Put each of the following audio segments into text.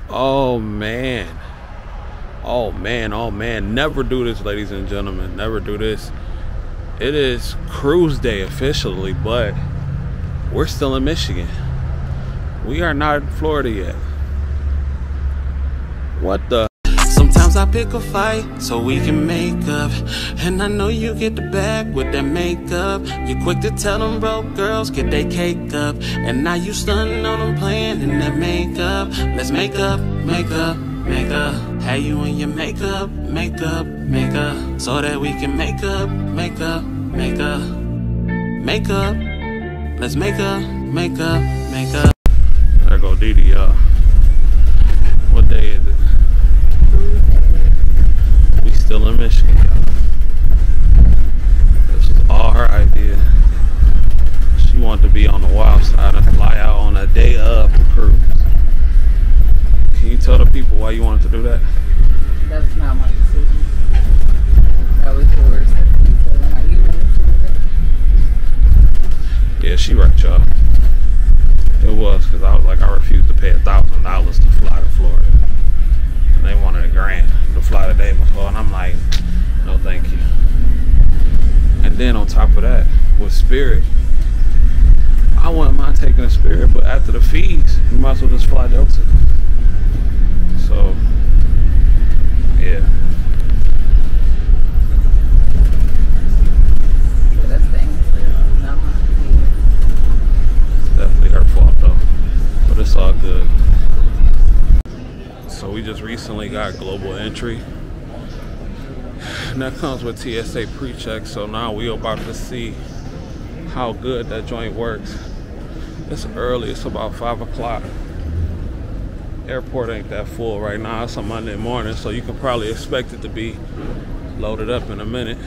Oh man. Oh man, oh man. Never do this, ladies and gentlemen. Never do this. It is cruise day officially, but we're still in Michigan. We are not in Florida yet. What the? Sometimes I pick a fight so we can make up. And I know you get the bag with that makeup. You quick to tell them broke girls get their cake up. And now you stunning on them playing in that makeup. Let's make up, make up, make up. Have you in your makeup, makeup, makeup. So that we can make up, make up, make up, make up. Let's make up, make up, make up. There go Didi, y'all. What day is it? We still in Michigan, y'all. This was all her idea. She wanted to be on the wild side and fly out on a day of the cruise. Can you tell the people why you wanted to do that? That's not my decision. That was yours. So how you wanted to do that? Yeah, she right, y'all. It was, because I was like, I refused to pay $1,000 to fly to Florida. And they wanted $1,000 to fly the day before, and I'm like, no thank you. And then on top of that, with Spirit, I wouldn't mind taking a Spirit, but after the fees, you might as well just fly Delta. So, yeah. It's definitely her fault though, but it's all good. So we just recently got global entry, and that comes with TSA pre-check. So now we about to see how good that joint works. It's early, it's about 5 o'clock. Airport ain't that full right now. It's a Monday morning, so you can probably expect it to be loaded up in a minute.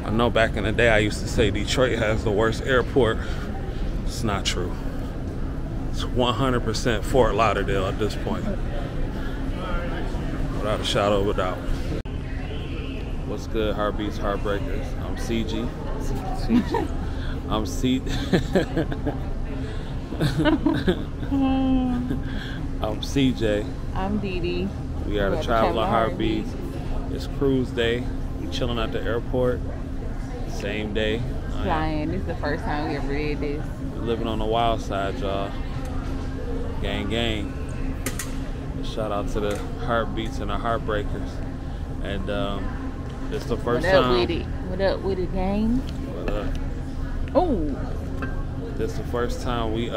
I know back in the day I used to say Detroit has the worst airport. It's not true. It's 100% Fort Lauderdale at this point, without a shadow of a doubt. What's good, Heartbeats, Heartbreakers? I'm CG. I'm C. I'm CJ. I'm Didi. We are the Traveler Heartbeats. It's cruise day. We chilling at the airport. Same day. Flying. This is the first time we ever did this. We're living on the wild side, y'all. Gang, gang. Shout out to the Heartbeats and the Heartbreakers. And it's the first time. What up with it? What up with it, gang? What up? Oh. This the first time we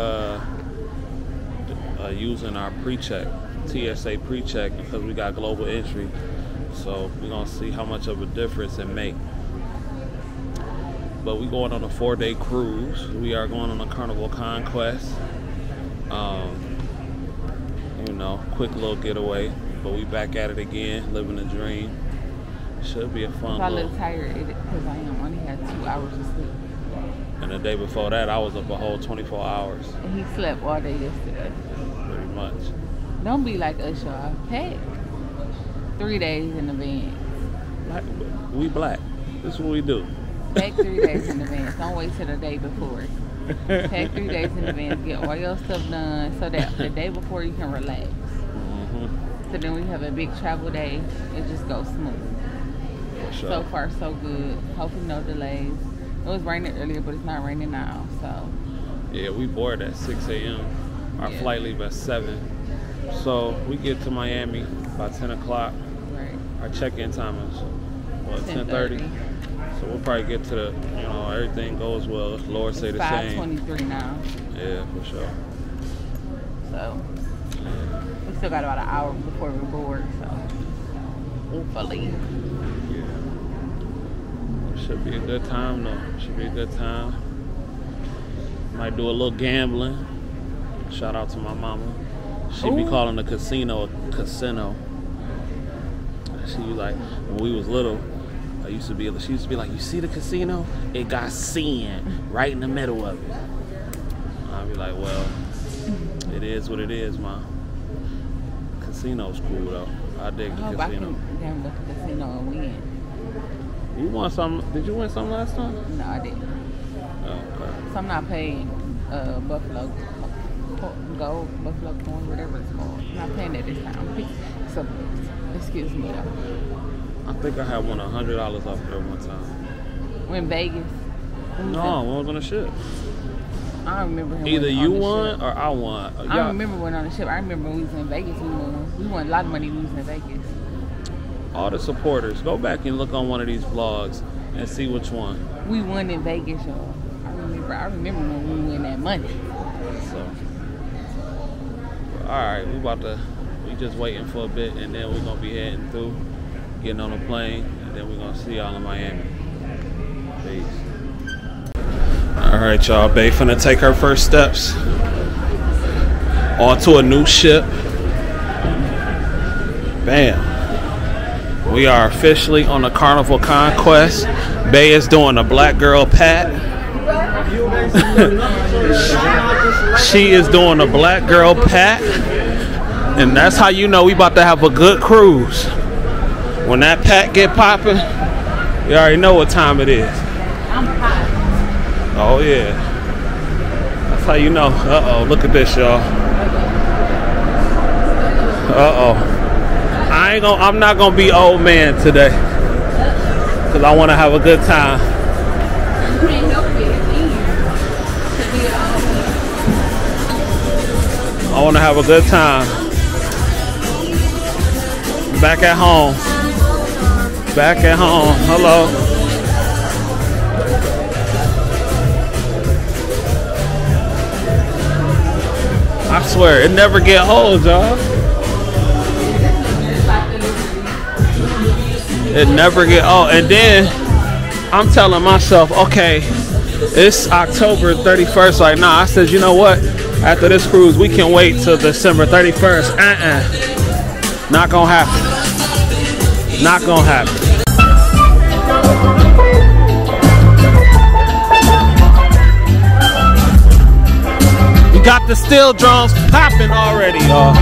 using our pre-check, TSA pre-check, because we got global entry. So we're gonna see how much of a difference it make. But we going on a 4-day cruise. We are going on a Carnival Conquest. You know, quick little getaway. But we back at it again, living the dream. Should be a fun. I look tired because I only had 2 hours of sleep. And the day before that, I was up a whole 24 hours. And he slept all day yesterday. Pretty much. Don't be like us, y'all. Heck, 3 days in advance. We black. This is what we do. Pack 3 days in advance. Don't wait till the day before. Pack 3 days in advance. Get all your stuff done so that the day before you can relax. So then we have a big travel day. It just goes smooth. For sure. So far, so good. Hopefully no delays. It was raining earlier, but it's not raining now. So yeah, we board at 6 a.m. Our flight leave at 7. So we get to Miami by 10 o'clock. Right. Our check-in time is what, 10:30. So we'll probably get to the, you know, everything goes well. Lord say the same. 5:23 now. Yeah, for sure. So we still got about an hour before we board. So hopefully. Should be a good time though. Should be a good time. Might do a little gambling. Shout out to my mama. She be calling the casino a casino. She was like, when we was little, she used to be like, you see the casino? It got sin right in the middle of it. I'd be like, well, it is what it is, ma. Casino's cool though. I dig the casino. I can gamble at the casino and win. You won something? Did you win something last time? No, I didn't. Oh, okay. So I'm not paying Buffalo gold buffalo coin, whatever it's called. I'm not paying that this time. So, excuse me though. I think I had won $100 off there one time. When Vegas? No, when I was on the ship. I don't remember him. Either you won or I won. I don't remember when on the ship. I remember when we was in Vegas. We won a lot of money when we was in Vegas. All the supporters, go back and look on one of these vlogs and see which one. We won in Vegas, y'all. I remember when we won that money. So, all right, we just waiting for a bit, and then we're gonna be heading through, getting on a plane, and then we're gonna see y'all in Miami. Peace. All right, y'all. Bae finna take her first steps onto a new ship. Bam. We are officially on the Carnival Conquest. Bae is doing a black girl pat. She is doing a black girl pat. And that's how you know we about to have a good cruise. When that pat get popping, you already know what time it is. I'm hot. Oh yeah. That's how you know. Uh-oh, look at this, y'all. Uh-oh. I'm not gonna be old man today, cause I want to have a good time. I want to have a good time. Back at home. Back at home. Hello. I swear it never get old, y'all. It never get old. And then I'm telling myself, okay, it's October 31st right now. I said, you know what? After this cruise, we can wait till December 31st. Not gonna happen. Not gonna happen. We got the steel drums popping already, y'all.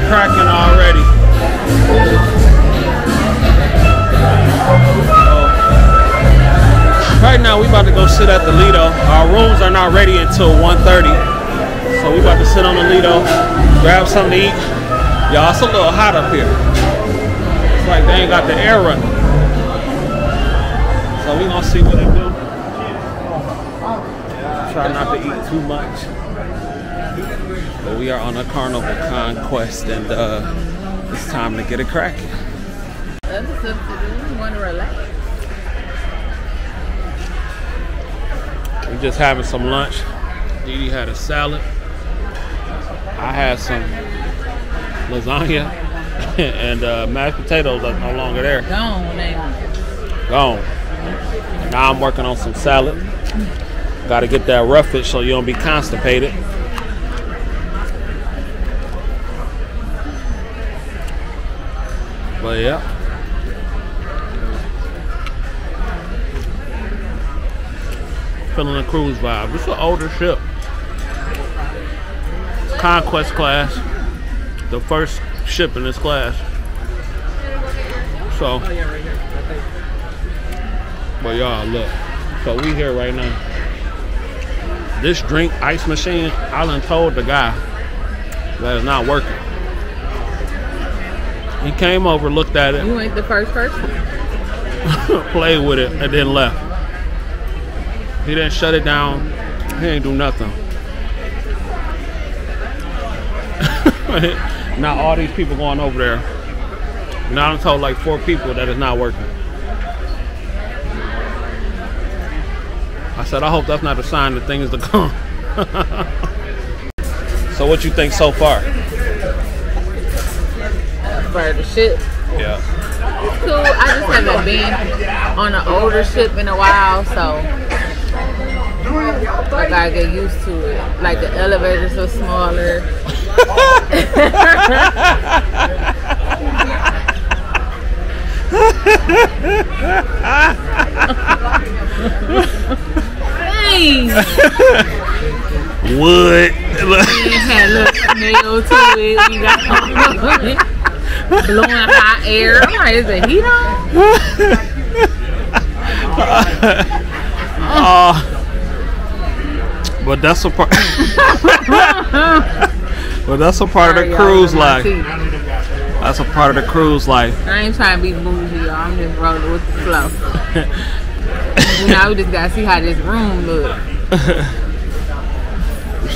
Cracking already. Right now we about to go sit at the Lido. Our rooms are not ready until 1:30. So we about to sit on the Lido, grab something to eat. Y'all, it's a little hot up here. It's like they ain't got the air running. So we gonna see what they do. Try not to eat too much. But we are on a Carnival Conquest, and it's time to get it cracking. Other stuff to do, we want to relax. We just having some lunch. Dee had a salad. I had some lasagna and mashed potatoes are no longer there. Gone, ain't Gone. Now I'm working on some salad. Got to get that roughage so you don't be constipated. But yeah. Feeling a cruise vibe. It's an older ship. Conquest class. The first ship in this class. So. But y'all, look. So we here right now. This drink ice machine, I done told the guy that it's not working. He came over, looked at it. You ain't the first person. Played with it, and then left. He didn't shut it down. He ain't do nothing. Now all these people going over there. Now I told like 4 people that it's not working. I said, I hope that's not a sign that things to come. So what you think so far? For the ship. Yeah. It's cool. I just haven't been on an older ship in a while, so I gotta get used to it. Like the elevators are smaller. Hey! Wood. It had a little smell to it. We got blowing hot air. I'm like, is the heat on? But that's a part. But that's a part of the cruise life. That's a part of the cruise life. I ain't trying to be bougie, y'all. I'm just rolling with the flow. Now we just gotta see how this room looks.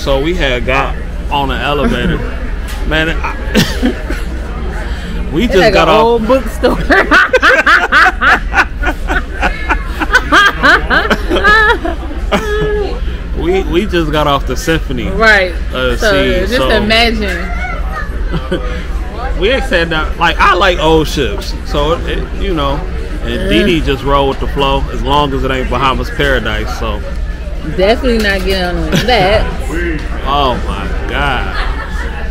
So we had got on an elevator, man. We just like got an off. old bookstore. We just got off the symphony. Right. Just imagine. We ain't said that. Like, I like old ships, so you know. And Dee just roll with the flow as long as it ain't Bahamas Paradise. So definitely not getting on that. Oh my God!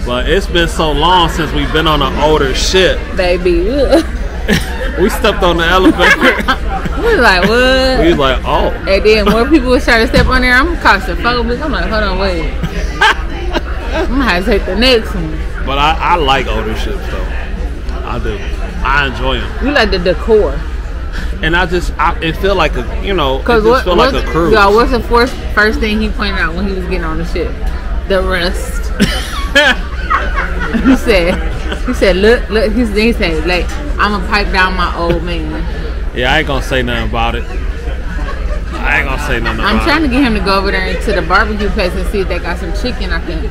But it's been so long since we've been on an older ship, baby. We stepped on the elevator. We was like, what? We was like, oh. And then more people was trying to step on there. I'm claustrophobic. I'm like, hold on, wait. I'm gonna have to take the next one. But I like older ships though. I do. I enjoy them. You like the decor. And it feel like a, you know, it just feel like a cruise. Y'all, what's the first thing he pointed out when he was getting on the ship? The rust. He said, look, he said, like, I'm gonna pipe down my old man. Yeah, I ain't gonna say nothing about it. I'm trying to get him to go over there to the barbecue place and see if they got some chicken I can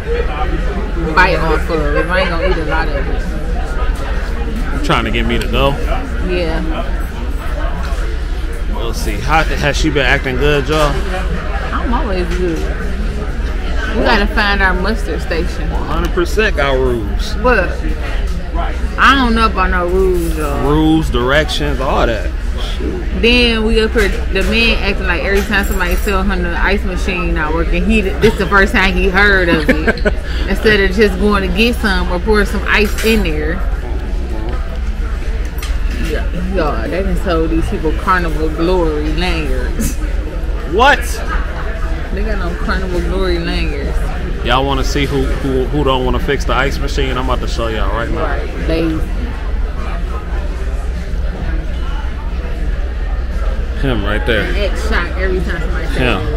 bite off of. If I ain't gonna eat a lot of it. You trying to get me to go? Yeah. We'll see. Has she been acting good, y'all? I'm always good. We gotta find our muster station. 100% got rules. What? I don't know about no rules, y'all. Rules, directions, all that. Then we up here, the man acting like every time somebody tell him the ice machine not working, this the first time he heard of it. Instead of just going to get some or pour some ice in there. Y'all, they done sold these people Carnival Glory lanyards. What? They got no Carnival Glory lanyards. Y'all want to see who don't want to fix the ice machine? I'm about to show y'all right now. Right, they. Him right there. X shot every time somebody says it ain't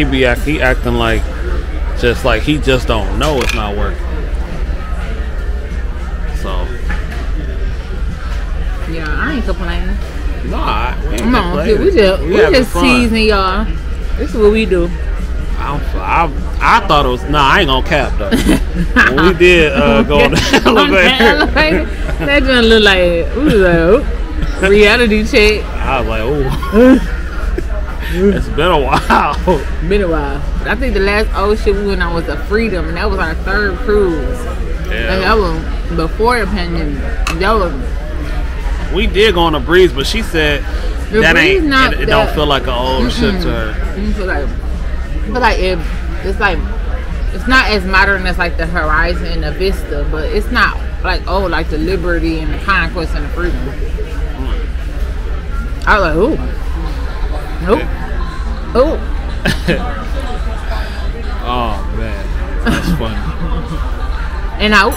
working. He acting like he just don't know it's not working. So. Yeah, I ain't complaining. Nah, we ain't Come on, complaining. we just teasing y'all. This is what we do. I thought it was. Nah, I ain't gonna cap though. When we did go on the elevator, that didn't look like we was like, oh, reality check. I was like, oh, it's been a while. Been a while. I think the last old ship we went on was the Freedom, and that was our third cruise. Yeah. And that was before the pandemic. That was. We did go on a breeze, but she said that ain't. It don't feel like an old ship to her. It's not as modern as like the Horizon and the Vista, but it's not like like the Liberty and the Conquest and the Freedom. I was like, ooh, nope, ooh. Oh man, that's funny. And out.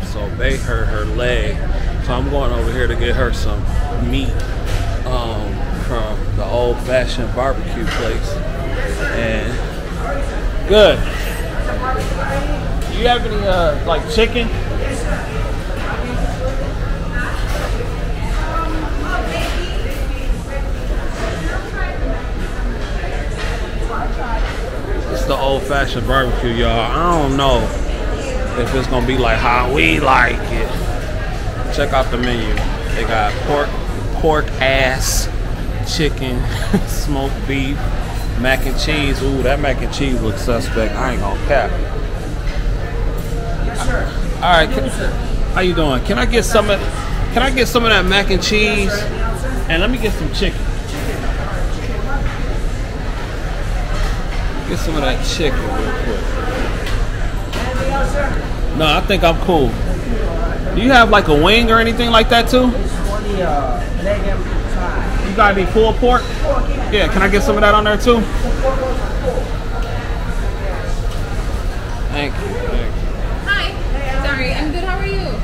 So they hurt her leg, so I'm going over here to get her some meat from the old-fashioned barbecue place. And good. You have any like chicken? It's the old-fashioned barbecue, y'all. I don't know if it's gonna be like how we like it. Check out the menu. They got pork ass, chicken, smoked beef, mac and cheese. Ooh, that mac and cheese looks suspect. I ain't gonna cap. All right, how you doing? Can I get some of that mac and cheese? And let me get some chicken. Get some of that chicken real quick. No, I think I'm cool. Do you have like a wing or anything like that too? You got any pulled pork? Yeah, can I get some of that on there too? Thank you. Hi. Sorry, I'm good. How are you?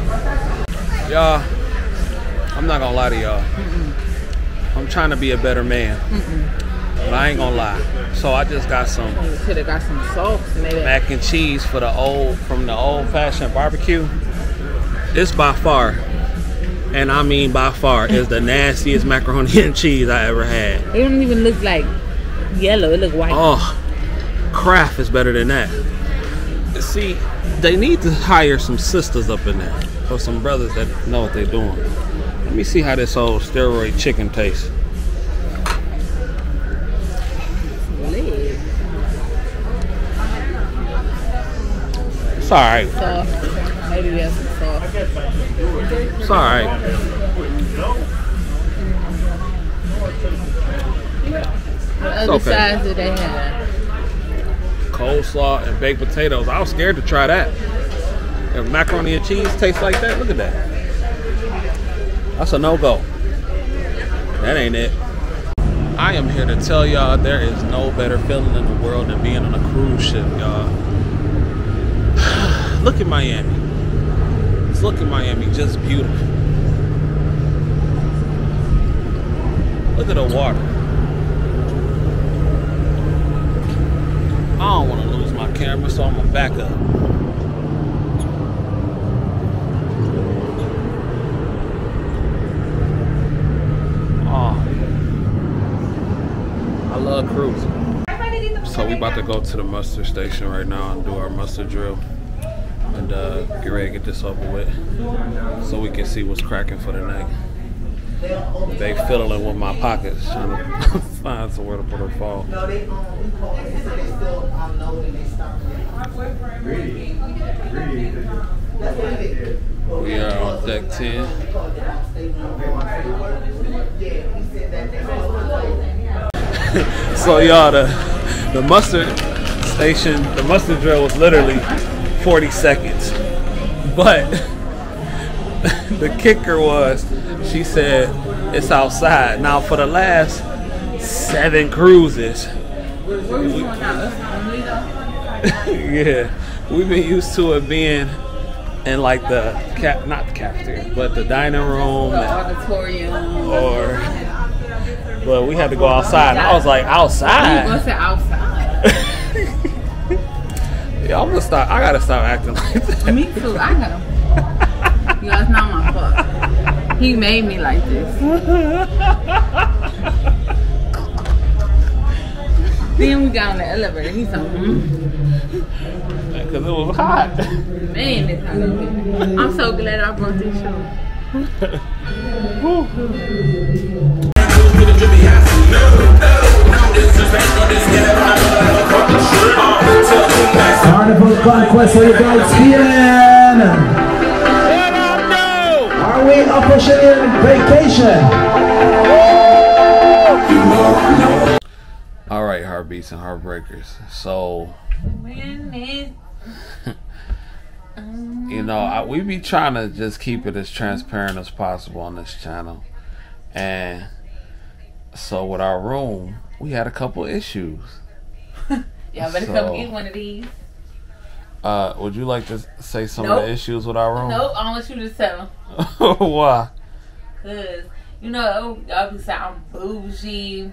Y'all, I'm not gonna lie to y'all. I'm trying to be a better man. But I ain't gonna lie. So I just got some Should have got some sauce in there. mac and cheese from the old fashioned barbecue. It's by far, and I mean by far, is the nastiest macaroni and cheese I ever had. It don't even look like yellow. It look white. Oh, Kraft is better than that. See, they need to hire some sisters up in there, or some brothers that know what they're doing. Let me see how this old steroid chicken tastes. It's alright. Sauce. Maybe we have some sauce. It's alright. What other sides do they have? Coleslaw and baked potatoes. I was scared to try that. If macaroni and cheese tastes like that, look at that. That's a no-go. That ain't it. I am here to tell y'all there is no better feeling in the world than being on a cruise ship, y'all. Look at Miami. Just look at Miami, just beautiful. Look at the water. I don't want to lose my camera, so I'm gonna back up. Oh, I love cruising. So we about to go to the muster station right now and do our muster drill. And get ready to get this over with so we can see what's cracking for the night. They fiddling with my pockets trying to find somewhere to put her phone. We are on deck 10. So y'all, the mustard station, the mustard drill was literally 40 seconds. But the kicker was, she said it's outside. Now for the last 7 cruises, yeah, we've been used to it being in like the not the cafeteria, but the dining room, auditorium, but we had to go outside. And I was like, outside? You say outside? Yeah, I'm gonna stop. I gotta stop acting like that. Me too. I gotta. Yeah, it's not my fault. He made me like this. Then we got on the elevator. He's like, because it was hot. Man, it's hot in here. I'm so glad I brought this show. Carnival Conquest, what you guys feeling? Are we officially on vacation? All right, heartbeats and heartbreakers. So, you know, we be trying to just keep it as transparent as possible on this channel. And so with our room, we had a couple issues. Y'all better come get one of these. Would you like to say some of the issues with our room? Nope, I want you to tell them. Why? Because, you know, y'all be saying I'm bougie,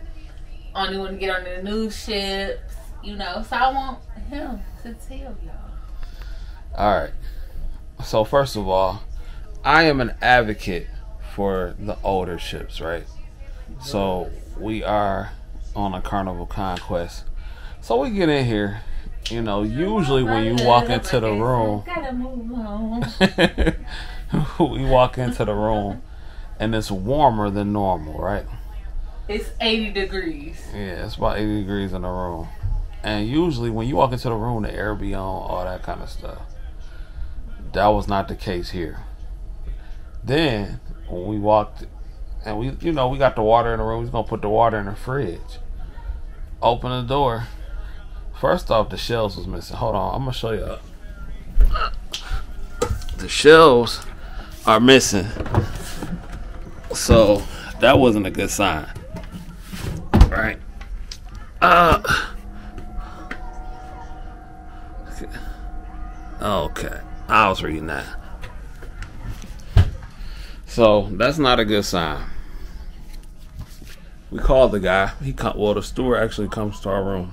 only want to get on the new ships, you know. So I want him to tell y'all. Alright. So first of all, I am an advocate for the older ships, right? So we are on a Carnival Conquest. So we get in here, you know, usually when you walk into the room, we walk into the room and it's warmer than normal, right? It's 80 degrees. Yeah, it's about 80 degrees in the room. And usually when you walk into the room, the air be on, all that kind of stuff. That was not the case here. Then when we walked, and we, you know, we got the water in the room, we're gonna put the water in the fridge. Open the door. First off, the shelves was missing. Hold on, I'm gonna show you. The shelves are missing. So that wasn't a good sign. Right? Okay. I was reading that. So that's not a good sign. We called the guy. Well, the steward actually comes to our room,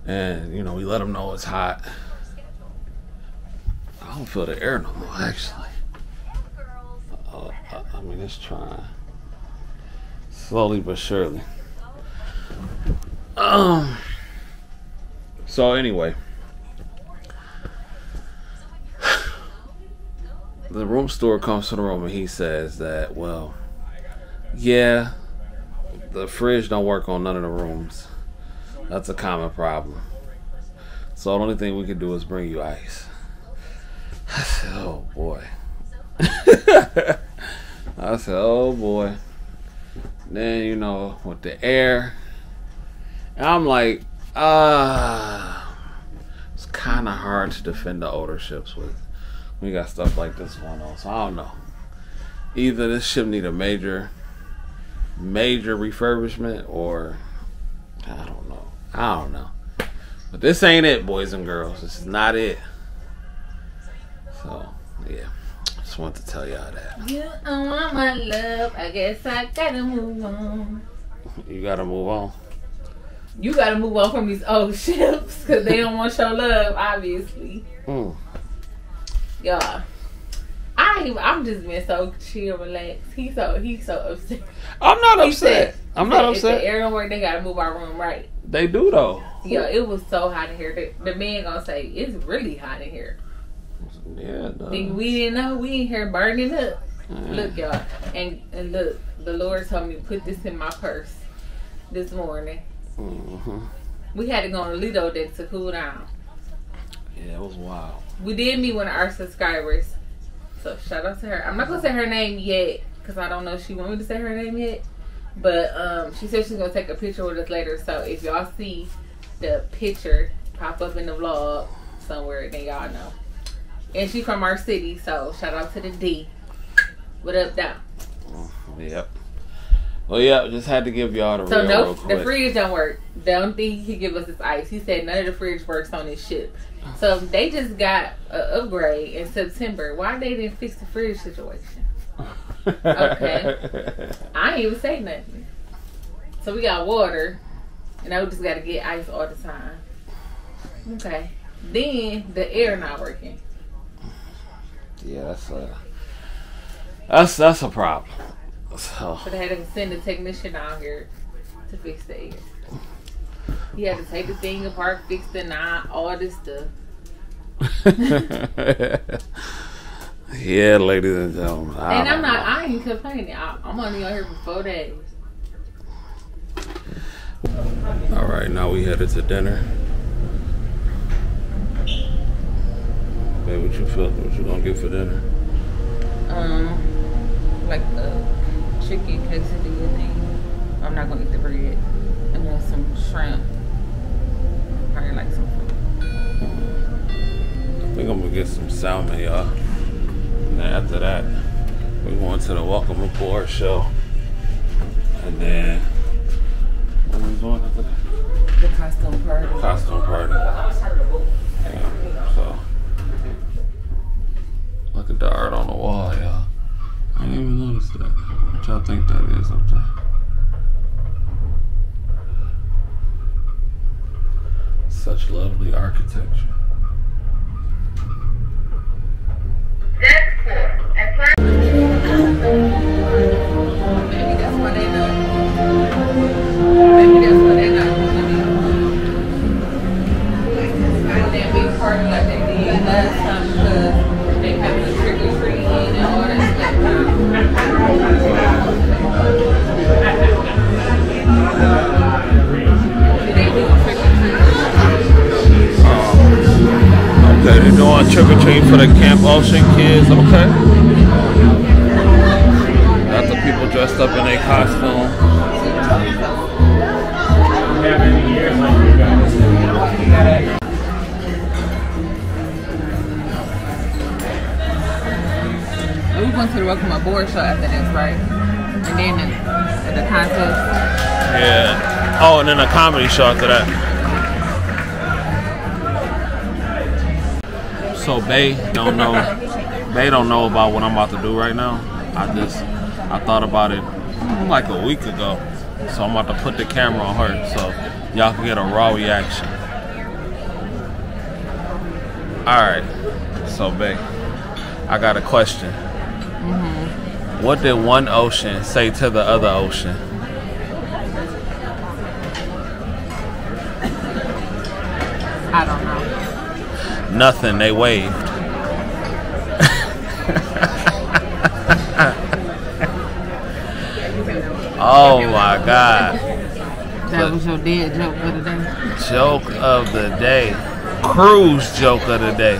and you know, we let him know it's hot. I don't feel the air no more, actually. I mean, it's trying slowly but surely. So anyway, the room steward comes to the room and he says that, well, yeah, the fridge don't work on none of the rooms. That's a common problem. So the only thing we can do is bring you ice. I said, oh boy. I said, oh boy. Then, you know, with the air, and I'm like, it's kind of hard to defend the older ships with. We got stuff like this going on, so I don't know. Either this ship need a major refurbishment, or I don't know. But this ain't it, boys and girls. This is not it. So yeah, just wanted to tell y'all that. You don't want my love, I guess I gotta move on. You gotta move on. You gotta move on from these old ships because they don't want your love, obviously. Y'all, I'm just being so chill, relaxed. He's so upset. I'm not upset. I'm not upset. If the air don't work, they gotta move our room, right? They do though. Yeah, it was so hot in here. The man gonna say it's really hot in here. Yeah, Think we didn't know? We in here burning up. Look, y'all, and look, the Lord told me to put this in my purse this morning. We had to go on the Lido deck to cool down. Yeah, it was wild. We did meet one of our subscribers, so shout out to her. I'm not gonna say her name yet because I don't know if she want me to say her name yet, but she said she's gonna take a picture with us later. So if y'all see the picture pop up in the vlog somewhere, then y'all know. And she from our city, so shout out to the D. What up, down? Yep. Well, yeah, just had to give y'all the so real no, real quick. The fridge don't work. The only thing he could give us is ice. He said none of the fridge works on this ship. So they just got an upgrade in September. Why they didn't fix the fridge situation? Okay. I ain't even say nothing. So we got water, and I just got to get ice all the time. Okay. Then the air not working. Yeah, that's a problem. So they had to send a technician out here to fix the air. He had to take the thing apart, fix the knot, all this stuff. Yeah, ladies and gentlemen. I ain't complaining. I'm only on here for 4 days. All right, now we headed to dinner. Babe, what you gonna get for dinner? Like a chicken quesadilla thing. I'm not gonna eat the bread. And then some shrimp. Probably like some food. I think I'm gonna get some salmon, y'all. And then after that, we're going to the welcome aboard show. And then what are we doing after that? The costume party. Costume party. Yeah, so look at the art on the wall, y'all. I didn't even notice that. What y'all think that is up there? Such lovely architecture. Maybe that's why they know. Maybe that's why they know. That big party like they did last time because they having a trick or treat and all that stuff. Okay, they're doing trick or treat for the Camp Ocean kids, okay? Got the people dressed up in their costume. We went to the welcome aboard show after this, right? And then the contest. Yeah. Oh, and then a comedy show after that. So Bay don't know They don't know about what I'm about to do right now. I thought about it like a week ago. So I'm about to put the camera on her so y'all can get a raw reaction. Alright. So, babe, I got a question. What did one ocean say to the other ocean? I don't know. Nothing. They waved. Oh my God. That was your dead joke of the day. Joke of the day. Cruise joke of the day.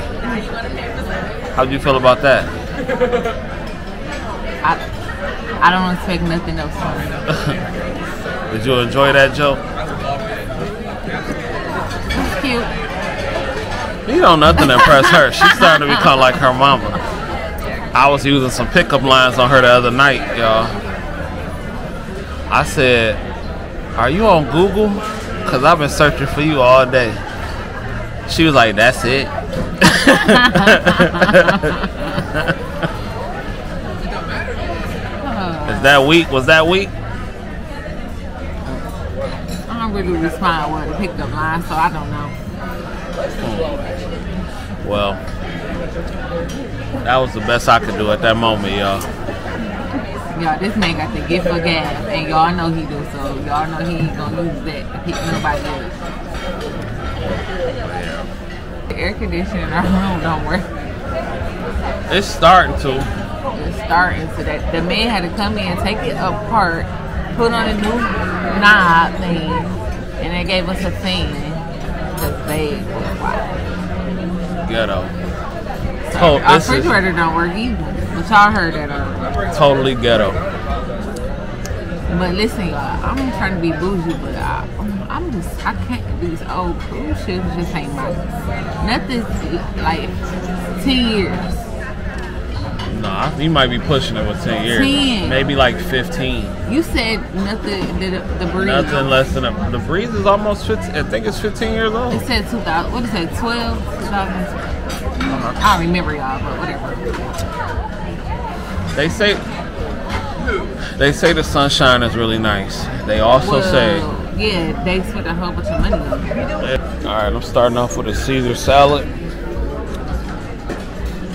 How'd you feel about that? I don't expect nothing else from you. Did you enjoy that joke? It's cute. You know, nothing impressed her. She's starting to become like her mama. I was using some pickup lines on her the other night, y'all. I said, "Are you on Google? Because I've been searching for you all day." She was like, "That's it." Is that weak? Was that weak? I don't really respond with a pickup line, so I don't know. Well, that was the best I could do at that moment, y'all. Y'all, this man got the gift of gab, and y'all know he do, so y'all know he ain't gonna use that to pick nobody else. The air conditioning in our room don't work. It's starting to. It's starting to that. The man had to come in, take it apart, put on a new knob thing, and they gave us a fan. The bag was wild. Ghetto. So our refrigerator don't work either. But y'all heard that already. Totally ghetto. But listen, y'all, I'm trying to be bougie, but I can't. These old cruise ships just ain't mine. Nothing like 10 years. Nah, you might be pushing it with 10 years. 10. Maybe like 15. You said nothing, the breeze. Nothing less than the breeze is almost 15. I think it's 15 years old. It said 2000. What is that? 12? 2012. I don't remember y'all, but whatever. They say the sunshine is really nice. They also say, yeah, they spent a whole bunch of money on it. All right, I'm starting off with a Caesar salad.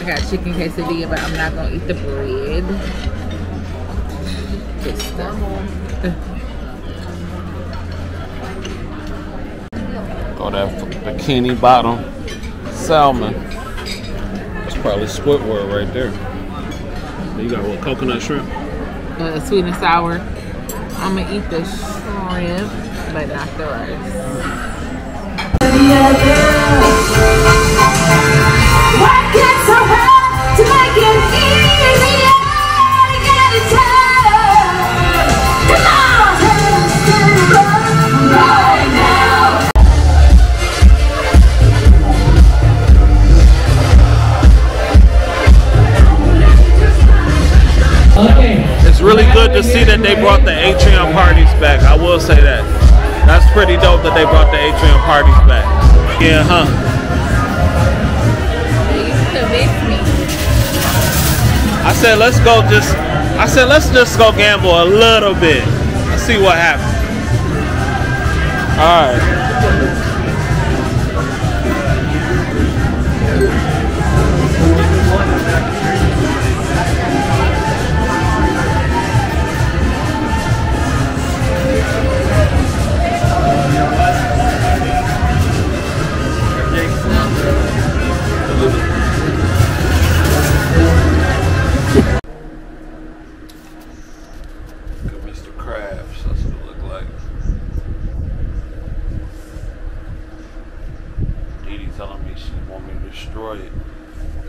I got chicken quesadilla, but I'm not gonna eat the bread. Good stuff. Got that bikini bottom salmon. That's probably Squidward right there. You got what, coconut shrimp? Sweet and sour. I'm gonna eat the shrimp, but not the rice. What gets so hard to make it easier? You gotta tell. Come on, right now. Okay. It's really good to see that they brought the atrium parties back. I will say that. That's pretty dope that they brought the atrium parties back. Yeah, huh? I said let's just go gamble a little bit. Let's see what happens. All right.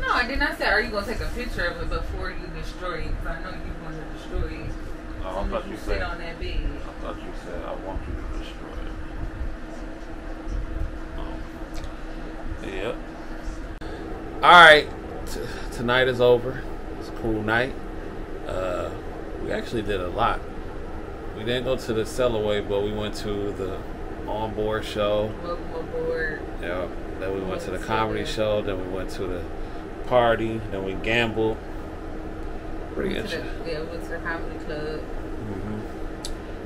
No, I did not say, are you going to take a picture of it before you destroy it? Because I know you want to destroy it. Oh, I thought you sit said on that bed. I thought you said I want you to destroy it. Yep. Alright. Tonight is over. It's a cool night. We actually did a lot. We didn't go to the Cellaway, but we went to the onboard show. Welcome aboard. Yeah. Then we went to the comedy show. Then we went to the party, then we gambled. Pretty interesting. Yeah, we went to the comedy club.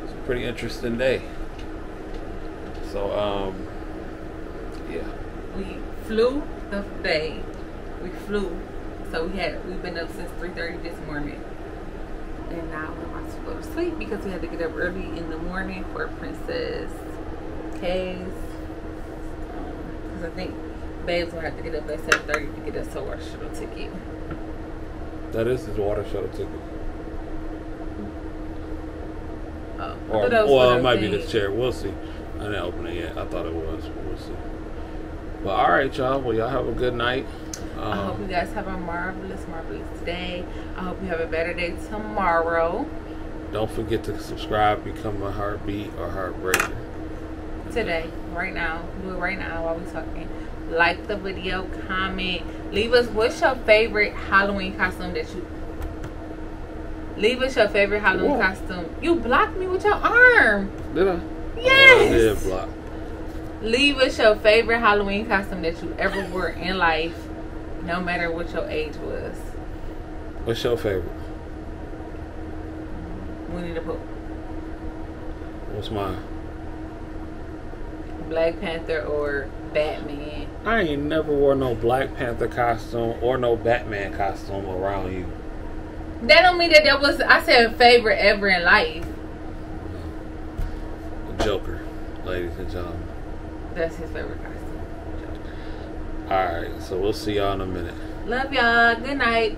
It's a pretty interesting day. So, yeah. We flew the day. We flew. So we've been up since 3:30 this morning. And now we're about to go to sleep because we had to get up early in the morning for Princess K's. Because I think Babes will have to get up at 7:30 to get us a water shuttle ticket. That is his water shuttle ticket. Oh, Or it might be this chair. We'll see. I didn't open it yet. I thought it was. We'll see. But all right, y'all. Well, y'all have a good night. I hope you guys have a marvelous day. I hope you have a better day tomorrow. Don't forget to subscribe, become a heartbeat or heartbreaker. Today, right now. Do it right now while we're talking. Like the video, comment, leave us what's your favorite Halloween costume that you leave us your favorite Halloween costume. You blocked me with your arm. Did I? Yes. I did block. Leave us your favorite Halloween costume that you ever wore in life, no matter what your age was. What's your favorite? Winnie the Pooh. What's mine? Black Panther or Batman. I ain't never wore no Black Panther costume or no Batman costume around you. That don't mean that was, I said favorite ever in life. The Joker, ladies and gentlemen. That's his favorite costume. Alright, so we'll see y'all in a minute. Love y'all. Good night.